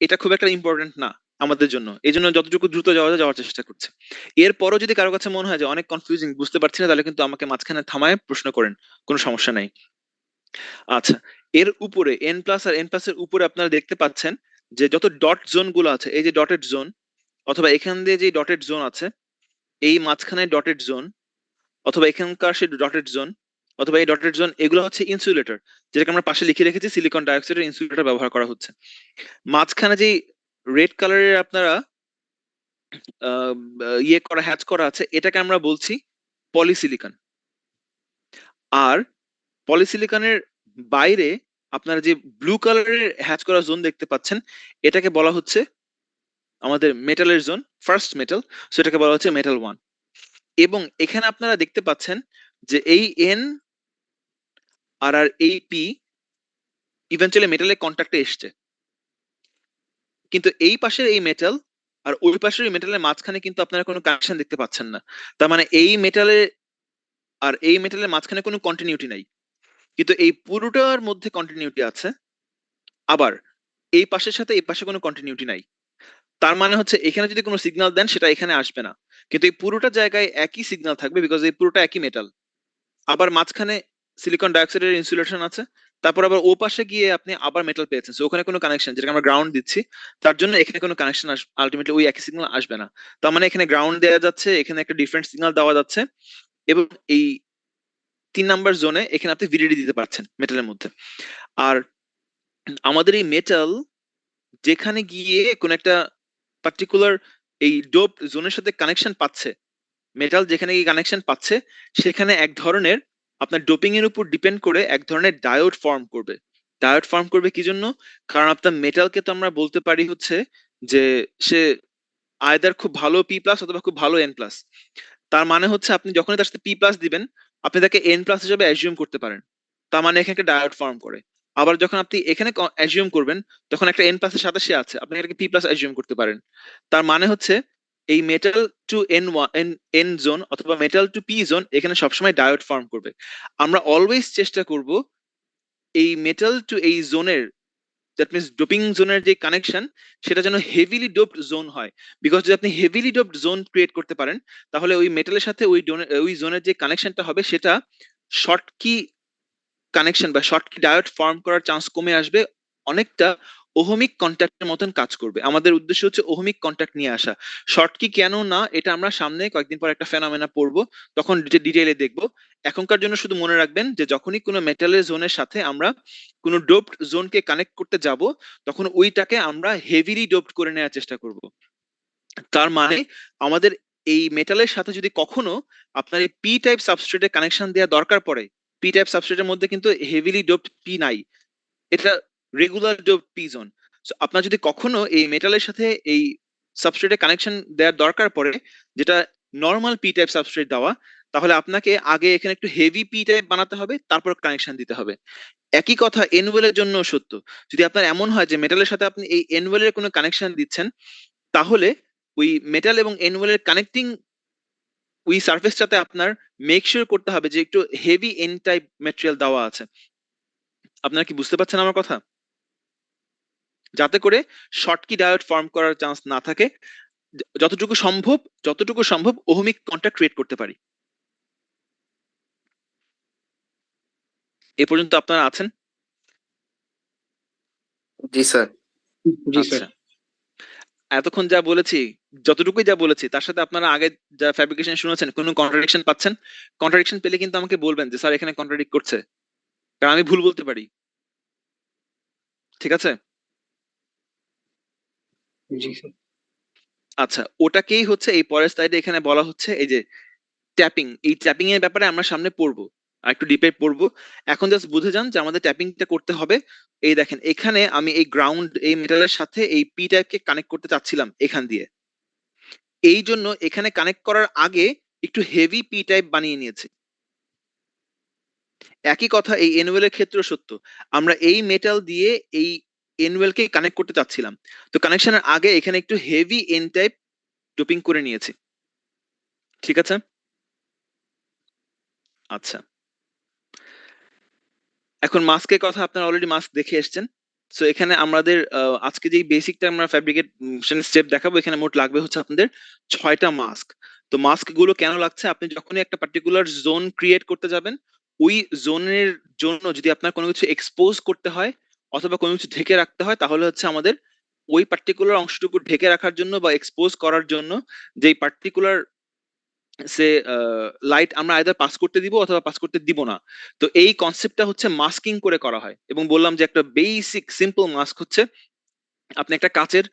এটা খুব একটা ইম্পর্টেন্ট না আমাদের জন্য, এই জন্য যতটুকু দ্রুত যাওয়া যায় যাওয়ার চেষ্টা করছে। এরপরও যদি কারো কাছে মনে হয় যে অনেক কনফিউজিং, বুঝতে পারছি না, তাহলে কিন্তু আমাকে মাঝখানে থামায় প্রশ্ন করেন, কোনো সমস্যা নাই। আচ্ছা, এর উপরে এন প্লাস আর এন প্লাস এর উপরে আপনারা দেখতে পাচ্ছেন যে যত ডট জোন গুলো আছে, এই যে ডটেড জোন, অথবা এখান দিয়ে যে ডটেড জোন আছে, এই মাঝখানে ডটেড জোন, অথবা এখানকার সেই ডটেড জোন, অথবা এই ডটেড জোন, এগুলো হচ্ছে ইনসুলেটর, যেটাকে আমরা পাশে লিখে রেখেছি সিলিকন ডাইঅক্সাইডের ইনসুলেটর ব্যবহার করা হচ্ছে। মাঝখানে যেই রেড কালারের আপনারা ইয়ে করা, হ্যাচ করা আছে, এটাকে আমরা বলছি পলিসিলিকন। আর পলিসিলিকনের বাইরে আপনারা যে ব্লু কালারের হ্যাচ করা জোন দেখতে পাচ্ছেন, এটাকে বলা হচ্ছে আমাদের মেটালের জোন, ফার্স্ট মেটাল, সেটাকে বলা হচ্ছে মেটাল ওয়ান। এবং এখানে আপনারা দেখতে পাচ্ছেন যে এই এন আর এই পি ইভেন্চুয়ালি মেটালের কন্ট্যাক্টে এসছে, কিন্তু এই পাশের এই মেটাল আর ওই পাশের এই মেটালের মাঝখানে কিন্তু আপনারা কোনো কানেকশন দেখতে পাচ্ছেন না। তার মানে এই মেটালের আর এই মেটালের মাঝখানে কোনো কন্টিনিউটি নাই, কিন্তু এই পুরোটার মধ্যে কন্টিনিউটি আছে। আবার এই পাশের সাথে এই পাশে কোনো কন্টিনিউটি নাই, তার মানে হচ্ছে এখানে যদি কোনো সিগন্যাল দেন সেটা এখানে আসবে না, কিন্তু এই পুরোটা জায়গায় একই সিগন্যাল থাকবে বিকজ এই পুরোটা একই মেটাল। আবার মাঝখানে সিলিকন ডাইঅক্সাইডের ইনসুলেশন আছে, তারপর আবার ও পাশে গিয়ে আপনি আবার মেটাল পেয়েছেন, সো ওখানে কোনো কানেকশন, যেটা আমরা গ্রাউন্ড দিচ্ছি, তার জন্য এখানে কোনো কানেকশন আলটিমেটলি ওই একই সিগন্যাল আসবে না। তার মানে এখানে গ্রাউন্ড দেওয়া যাচ্ছে, এখানে একটা ডিফারেন্ট সিগন্যাল দেওয়া যাচ্ছে, এবং এই 3 নাম্বার জোনে এখানে আপনি ভিডিডি দিতে পারছেন মেটালের মধ্যে। আর আমাদের এই মেটাল যেখানে গিয়ে কোন একটা পার্টিকুলার এই ডোপ জোনের সাথে কানেকশন পাচ্ছে, মেটাল যেখানে গিয়ে কানেকশন পাচ্ছে, সেখানে এক ধরনের আপনার ডোপিং এর উপর ডিপেন্ড করে এক ধরনের ডায়োড ফর্ম করবে। ডায়োড ফর্ম করবে কি জন্য? কারণ আপনার মেটালকে তো আমরা বলতে পারি হচ্ছে যে সে আয়দার খুব ভালো পি প্লাস অথবা খুব ভালো এন প্লাস। তার মানে হচ্ছে আপনি যখনই তার সাথে পি প্লাস দিবেন, আপনি তাকে এন প্লাস হিসেবে অ্যাজিউম করতে পারেন। তার মানে এখানে একটা ডায়োড ফর্ম করে। আবার যখন আপনি এখানে অ্যাজিউম করবেন, তখন একটা এন প্লাস এর সাথে সে আছে, আপনি এটাকে পি প্লাস অ্যাজিউম করতে পারেন। তার মানে হচ্ছে এই metal to N N zone অথবা মেটাল টু পি জোন এখানে সবসময় ডায়োড ফর্ম করবে। আমরা অলওয়েজ চেষ্টা করব এই মেটাল টু এই জোনের, দ্যাট মিনস ডোপিং জোনের যে কানেকশন, সেটা যেন হেভিলি ডোপড জোন হয়। বিকজ যদি আপনি হেভিলি ডোপড জোন ক্রিয়েট করতে পারেন, তাহলে ওই মেটালের সাথে ওই জোনের যে কানেকশনটা হবে সেটা শর্ট কি কানেকশন বা শর্ট কি ডায়োড ফর্ম করার চান্স কমে আসবে, অনেকটা ওহমিক কন্ট্যাক্টের মতন কাজ করবে। আমাদের উদ্দেশ্য হচ্ছে ওহমিক কন্ট্যাক্ট নিয়ে আসা। শর্ট কি কেন না, এটা আমরা সামনে কয়েকদিন পর একটা ফেনোমেনা পড়বো, তখন ডিটেইলে দেখবো। এখনকার জন্য শুধু মনে রাখবেন যে যখনই কোনো মেটালের জোনের সাথে আমরা কোনো ডোপড জোনকে কানেক্ট করতে যাব, তখন ওইটাকে আমরা হেভিলি ডোপড করে নেওয়ার চেষ্টা করব। তার মানে আমাদের এই মেটালের সাথে যদি কখনো আপনার এই পি টাইপ সাবস্ট্রেটের কানেকশন দেওয়া দরকার পড়ে, পি টাইপ সাবস্ট্রেটের মধ্যে কিন্তু হেভিলি ডোপড পি নাই, এটা regular dope P zone. So আপনার যদি কখনো এই মেটালের সাথে এই সাবস্ট্রেটের কানেকশন দেওয়ার দরকার পড়ে, যেটা নর্মাল পি টাইপ সাবস্ট্রেট দেওয়া, তাহলে আপনাকে আগে এখানে একটু হেভি পি টাইপ বানাতে হবে, তারপর কানেকশন দিতে হবে। একই কথা এনওয়েলের জন্য সত্য। যদি আপনার এমন হয় যে মেটালের সাথে আপনি এই এনওয়েলের কোনো কানেকশন দিচ্ছেন, তাহলে ওই মেটাল এবং এনওয়েলের কানেক্টিং ওই সারফেসটাতে আপনার মেক শিওর করতে হবে যে একটু হেভি এন টাইপ ম্যাটেরিয়াল দেওয়া আছে। আপনারা কি বুঝতে পারছেন আমার কথা? যাতে করে শর্টকি ডায়োড ফর্ম করার চান্স না থাকে, যতটুকু সম্ভব ওহমিক কন্ট্যাক্ট ক্রিয়েট করতে পারি। এ পর্যন্ত আপনারা আছেন? জি স্যার। জি স্যার। আচ্ছা, এতক্ষণ যা বলেছি, যতটুকুই যা বলেছি, তার সাথে আপনারা আগে যা ফ্যাব্রিকেশন শুনেছেন, কোনো কন্ট্রাডিকশন পাচ্ছেন? কন্ট্রাডিকশন পেলে কিন্তু আমাকে বলবেন যে স্যার এখানে কন্ট্রাডিক্ট করছে, কারণ আমি ভুল বলতে পারি। ঠিক আছে? জি স্যার। আচ্ছা, ওটাকেই হচ্ছে এই পরের স্লাইডে এখানে বলা হচ্ছে এই যে ট্যাপিং। এই ট্যাপিং এর ব্যাপারে আমরা সামনে পড়বো, আর একটু ডিপে পড়বো। এখন জাস্ট বুঝে যান যে আমাদের ট্যাপিংটা করতে হবে। এই দেখেন, এখানে আমি এই গ্রাউন্ড এই মেটালের সাথে এই পি টাইপকে কানেক্ট করতে চাচ্ছিলাম এখান দিয়ে। এই জন্য এখানে কানেক্ট করার আগে একটু হেভি পি টাইপ বানিয়ে নিয়েছি। একই কথা এই এনওয়েলের ক্ষেত্রেও সত্য। আমরা এই মেটাল দিয়ে এই এনওয়েলকে কানেক্ট করতে চাচ্ছিলাম, তো কানেকশনের আগে এখানে একটু হেভি এন টাইপ ডোপিং করে নিয়েছি। ঠিক আছে? আচ্ছা, এখন মাস্কের কথা, আপনারা অলরেডি মাস্ক দেখে এসেছেন। সো এখানে আমাদের আজকে যেই বেসিকটা আমরা ফ্যাব্রিকেশন স্টেপ দেখাবো, এখানে মোট লাগবে হচ্ছে আপনাদের 6টা মাস্ক। তো মাস্ক গুলো কেন লাগছে? আপনি যখনই একটা পার্টিকুলার জোন ক্রিয়েট করতে যাবেন, ওই জোনের জন্য যদি আপনার কোনো কিছু এক্সপোজ করতে হয় অথবা কোনো কিছু ঢেকে রাখতে হয়, তাহলে হচ্ছে আমাদের ওই পার্টিকুলার অংশটুকু ঢেকে রাখার জন্য বা এক্সপোজ করার জন্য যেই পার্টিকুলার সে লাইট আমরা আইদার পাস করতে দিব অথবা পাস করতে দিব না। তো এই কনসেপ্টটা হচ্ছে মাস্কিং করে করা হয়, এবং বললাম যে একটা বেসিক সিম্পল মাস্ক হচ্ছে আপনি একটা কাচের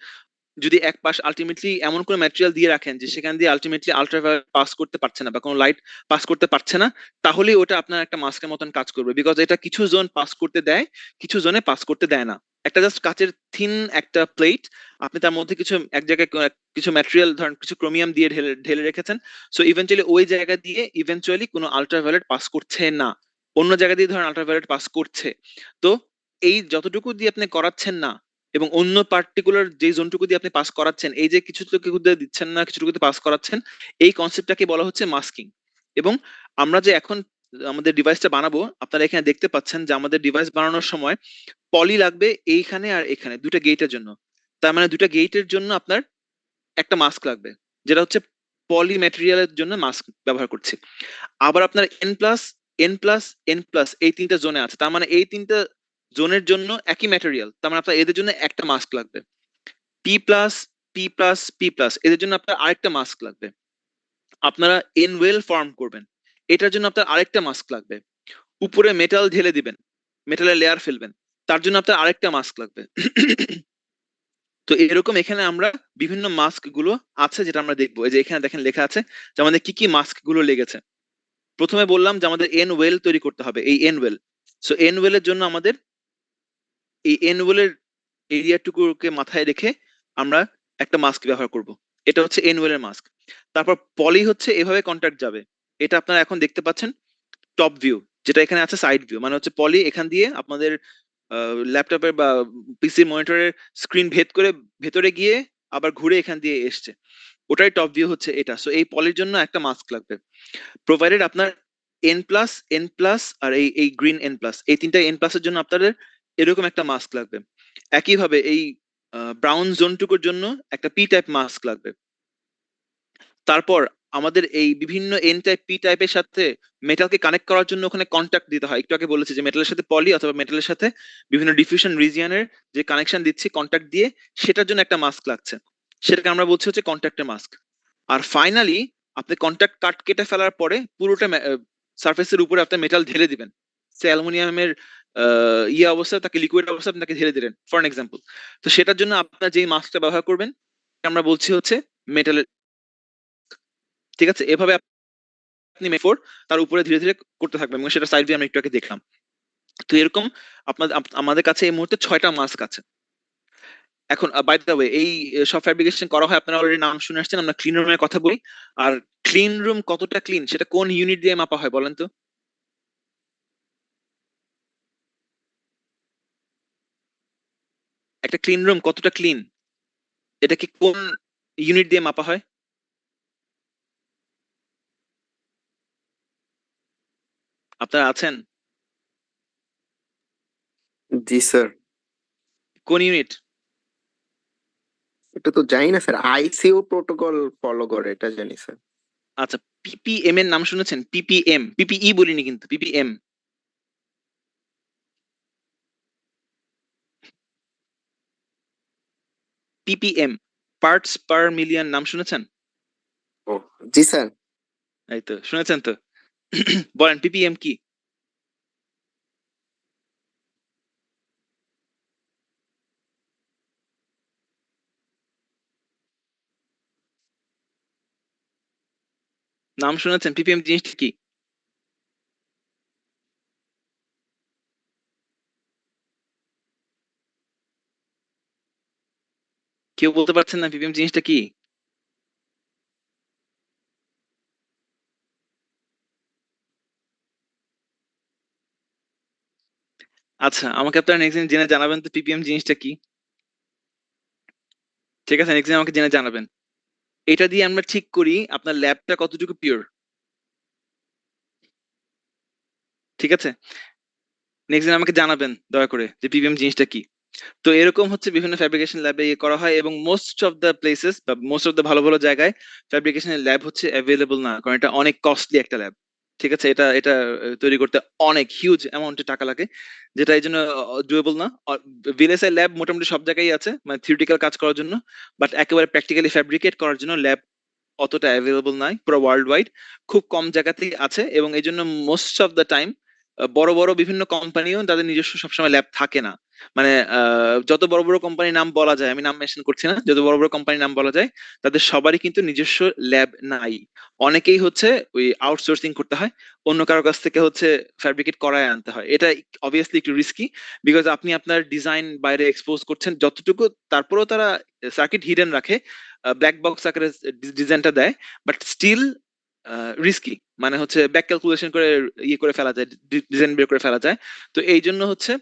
যদি এক পাশ আলটিমেটলি এমন কোনো ম্যাটেরিয়াল দিয়ে রাখেন যে সেখান দিয়ে আলটিমেটলি আলট্রাভায়োলেট পাস করতে পারছে না বা কোনো লাইট পাস করতে পারছে না, তাহলে ওটা আপনার একটা মাস্কের মতন কাজ করবে। বিকজ এটা কিছু জোন পাস করতে দেয়, কিছু জোনে পাস করতে দেয় না। একটা জাস্ট কাচের থিন একটা প্লেট, আপনি তার মধ্যে কিছু এক জায়গায় কিছু ম্যাটেরিয়াল, ধরেন কিছু ক্রোমিয়াম দিয়ে ঢেলে ঢেলে রেখেছেন। সো ইভেন্চুয়ালি ওই জায়গা দিয়ে ইভেন্চুয়ালি কোনো আলট্রাভায়োলেট পাস করছে না, অন্য জায়গা দিয়ে ধরেন আলট্রাভায়োলেট পাস করছে। তো এই যতটুকু দিয়ে আপনি করাচ্ছেন না, এবং অন্য পার্টিকুলার যে জোনটুকু দিয়ে আপনি পাস করাচ্ছেন, এই যে কিছুটুকু দিয়ে দিচ্ছেন না, কিছুটুকুতে পাস করাচ্ছেন, এই কনসেপ্টটাকে বলা হচ্ছে মাস্কিং। এবং আমরা যে এখন আমাদের ডিভাইসটা বানাবো, আপনারা এখানে দেখতে পাচ্ছেন যে আমাদের ডিভাইস বানানোর সময় পলি লাগবে এইখানে আর এখানে, দুটো গেটের জন্য। তার মানে দুটো গেটের জন্য আপনার একটা মাস্ক লাগবে, যেটা হচ্ছে পলি ম্যাটেরিয়ালের জন্য মাস্ক ব্যবহার করছি। আবার আপনার এন প্লাস n+n+ এই 3টা জোনে আছে, তার মানে এই 3টা জোনের জন্য একই ম্যাটেরিয়াল, তার মানে আপনার এদের জন্য একটা মাস্ক লাগবে। p+, p+, p+, এদের জন্য আপনার আরেকটা মাস্ক লাগবে। আপনারা n ওয়েল ফর্ম করবেন, এটার জন্য আপনার আরেকটা মাস্ক লাগবে। উপরে মেটাল ঢেলে দিবেন, মেটালের লেয়ার ফেলবেন, তার জন্য আপনার আরেকটা মাস্ক লাগবে। তো এরকম এখানে আমরা বিভিন্ন মাস্ক গুলো আছে যেটা আমরা দেখবো। এই যে এখানে দেখেন লেখা আছে যে আমাদের কি কি মাস্ক গুলো লেগেছে। প্রথমে বললাম যে আমাদের এন ওয়েল তৈরি করতে হবে, এই এন ওয়েল। সো এন ওয়েলের জন্য আমাদের এই এন ওয়েলের এরিয়াটুকুকে মাথায় রেখে আমরা একটা মাস্ক ব্যবহার করব। এটা হচ্ছে এন ওয়েলের মাস্ক। তারপর পলি হচ্ছে এভাবে কন্ট্যাক্ট যাবে, এটা আপনারা এখন দেখতে পাচ্ছেন টপ ভিউ, যেটা এখানে আছে সাইড ভিউ, মানে হচ্ছে পলি এখান দিয়ে আপনাদের ল্যাপটপের বা পিসি মনিটরের স্ক্রিন ভেদ করে ভেতরে গিয়ে আবার ঘুরে এখান দিয়ে এসছে, ওটাই টপ ভিউ হচ্ছে এটা। সো এই পলির জন্য একটা মাস্ক লাগবে, প্রোভাইডেড আপনার n+n+ আর এই গ্রিন n+, এই তিনটা n+ এর জন্য আপনাদের এরকম একটা মাস্ক লাগবে। একইভাবে এই ব্রাউন জোনটুকুর জন্য একটা পি টাইপ মাস্ক লাগবে। তারপর আমাদের এই বিভিন্ন এন টাইপ পি টাইপের সাথে মেটালকে কানেক্ট করার জন্য ওখানে কন্ট্যাক্ট দিতে হয়। একটু আগে বলেছি যে মেটালের সাথে পলি অথবা মেটালের সাথে বিভিন্ন ডিফিউশন রিজিয়নের যে কানেকশন দিচ্ছি কন্ট্যাক্ট দিয়ে, সেটার জন্য একটা মাস্ক লাগছে, সেটাকে আমরা বলছি হচ্ছে কন্ট্যাক্টের মাস্ক। আর ফাইনালি আপনি কন্ট্যাক্ট কাট কেটে ফেলার পরে পুরোটা সারফেসের উপরে আপনি মেটাল ঢেলে দিবেন। সে অ্যালুমিনিয়ামের ইয়ে অবস্থায় তাকে লিকুইড অবস্থায় আপনি তাকে ঢেলে দিলেন ফর এন এক্সাম্পল। তো সেটার জন্য আপনার যেই মাস্কটা ব্যবহার করবেন আমরা বলছি হচ্ছে মেটালের। ঠিক আছে, এভাবে আপনি মেফোর তার উপরে ধীরে ধীরে করতে থাকবেন এবং সেটা সাইড দিয়ে আমরা একটু আগে দেখলাম। তো এরকম আমাদের কাছে এই মুহূর্তে 6টা মাস্ক আছে। এখন বাই দ্য ওয়ে এই সব ফ্যাব্রিকেশন করা হয়, আপনারা অলরেডি নাম শুনে আসছেন। আমরা ক্লিন রুমের কথা বলি, আর ক্লিন রুম কতটা ক্লিন সেটা কোন ইউনিট দিয়ে মাপা হয় বলেন তো? একটা ক্লিন রুম কতটা ক্লিন এটা কি কোন ইউনিট দিয়ে মাপা হয়? আপনারা আছেন? জি স্যার। কোন ইউনিট? এটা তো জানি না স্যার, আইসিইউ প্রোটোকল ফলো করে এটা জানি স্যার। আচ্ছা, পিপিএম এর নাম শুনেছেন? পিপিএম, পিপিই বলিনি কিন্তু, PPM. PPM, parts per million, নাম শুনেছেন? ও জি স্যার। এই তো শুনেছেন তো। বলেন পিপিএম কি? নাম শুনেছেন? পিপিএম জিনিসটা কি? কেউ বলতে পারছেন না পিপিএম জিনিসটা কি? আচ্ছা, আমাকে আপনারা নেক্সট দিন জেনে জানাবেন তো পিপিএম জিনিসটা কি। ঠিক আছে, নেক্সট দিন আমাকে জেনে জানাবেন। এটা দিয়ে আমরা ঠিক করি আপনার ল্যাবটা কতটুকু পিওর। ঠিক আছে, নেক্সট দিন আমাকে জানাবেন দয়া করে যে পিপিএম জিনিসটা কি। তো এরকম হচ্ছে বিভিন্ন ফ্যাব্রিকেশন ল্যাবে ইয়ে করা হয়, এবং মোস্ট অফ দ্য প্লেসেস বা মোস্ট অফ দ্য ভালো ভালো জায়গায় ফ্যাব্রিকেশনের ল্যাব হচ্ছে অ্যাভেলেবল না, কারণ এটা অনেক কস্টলি একটা ল্যাব। ঠিক আছে, এটা এটা তৈরি করতে অনেক হিউজ অ্যামাউন্টে টাকা লাগে, যেটা এই জন্য ডুয়েবল না। ভিএলএসআই ল্যাব মোটামুটি সব জায়গায় আছে, মানে থিওরিটিক্যাল কাজ করার জন্য, বাট একেবারে প্র্যাকটিক্যালি ফ্যাব্রিকেট করার জন্য ল্যাব অতটা অ্যাভেলেবল নাই পুরো ওয়ার্ল্ড ওয়াইড, খুব কম জায়গাতেই আছে। এবং এই জন্য মোস্ট অফ দ্য টাইম বড় বড় বিভিন্ন কোম্পানিও তাদের নিজস্ব সবসময় ল্যাব থাকে না। মানে যত বড় বড় কোম্পানির নাম বলা যায়, আমি নাম মেনশন করছি না, যত বড় বড় কোম্পানির নাম বলা যায় তাদের সবারই কিন্তু নিজস্ব ল্যাব নাই। অনেকেই হচ্ছে ওই আউটসোর্সিং করতে হয়, অন্য কারো কাছ থেকে হচ্ছে ফ্যাব্রিকেট করায় আনতে হয়। এটা অবভিয়াসলি একটু রিস্কি, বিকজ আপনি আপনার ডিজাইন বাইরে এক্সপোজ করছেন যতটুকু, তারপরেও তারা সার্কিট হিডেন রাখে, ব্ল্যাক বক্স আকারে ডিজাইনটা দেয়, বাট স্টিল রিস্কি। মানে হচ্ছে ব্যাক ক্যালকুলেশন করে ইয়ে করে ফেলা যায়, ডিজাইন বের করে ফেলা যায়। তো এই জন্য হচ্ছে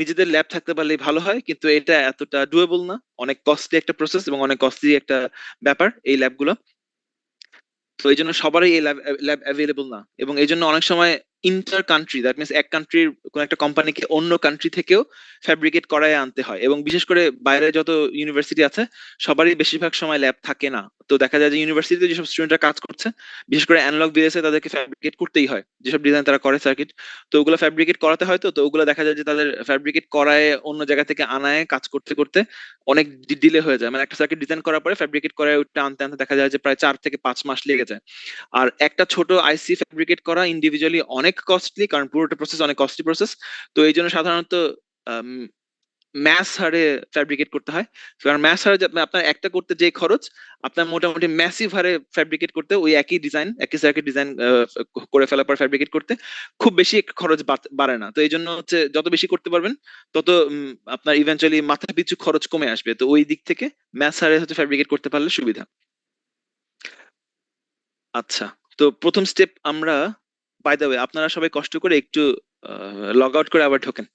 নিজেদের ল্যাব থাকতে পারলে ভালো হয়, কিন্তু এটা এতটা ডুয়েবল না, অনেক কস্টলি একটা প্রসেস এবং অনেক কস্টলি একটা ব্যাপার এই ল্যাবগুলো। তো এই জন্য সবারই এই ল্যাব ল্যাব অ্যাভেলেবল না, এবং এই জন্য অনেক সময় ইন্টার কান্ট্রি, দ্যাট মিনস এক কান্ট্রির কোন একটা কোম্পানিকে অন্য কান্ট্রি থেকেও ফ্যাব্রিকেট করায় আনতে হয়। এবং বিশেষ করে বাইরে যত ইউনিভার্সিটি আছে সবারই বেশিরভাগ সময় ল্যাব থাকে না। তো দেখা যায় যে ইউনিভার্সিটিতে যেসব স্টুডেন্টরা কাজ করছে, বিশেষ করে অ্যানালগ বিএসএ তাদেরকে ফ্যাব্রিকেট করতেই হয়, যেসব ডিজাইন তারা করে সার্কিট, তো ওগুলো ফ্যাব্রিকেট করাতে হয়। তো ওগুলো দেখা যায় যে তাদের ফ্যাব্রিকেট করায় অন্য জায়গা থেকে আনায় কাজ করতে করতে অনেক ডিলে হয়ে যায়। মানে একটা সার্কিট ডিজাইন করার পরে ফ্যাব্রিকেট করায় ওইটা আনতে আনতে দেখা যায় যে প্রায় 4 থেকে 5 মাস লেগে যায়। আর একটা ছোট আইসি ফ্যাব্রিকেট করা ইন্ডিভিজুয়ালি অনেক কস্টলি, কারণ পুরোটা প্রসেস অনেক কস্টলি প্রসেস। তো এই জন্য সাধারণত ম্যাস হারে ফ্যাব্রিকেট করতে হয়। কারণ ম্যাস হারে আপনার একটা করতে যে খরচ, আপনার মোটামুটি ম্যাসিভ হারে ফ্যাব্রিকেট করতে, ওই একই ডিজাইন একই সার্কিট ডিজাইন করে ফেলার পর ফ্যাব্রিকেট করতে খুব বেশি খরচ বাড়ে না। তো এই জন্য হচ্ছে যত বেশি করতে পারবেন তত আপনার ইভেন্চুয়ালি মাথা পিছু খরচ কমে আসবে। তো ওই দিক থেকে ম্যাস হারে হচ্ছে ফ্যাব্রিকেট করতে পারলে সুবিধা। আচ্ছা, তো প্রথম স্টেপ আমরা, বাই দ্য ওয়ে আপনারা সবাই কষ্ট করে একটু লগ আউট করে আবার ঢোকেন।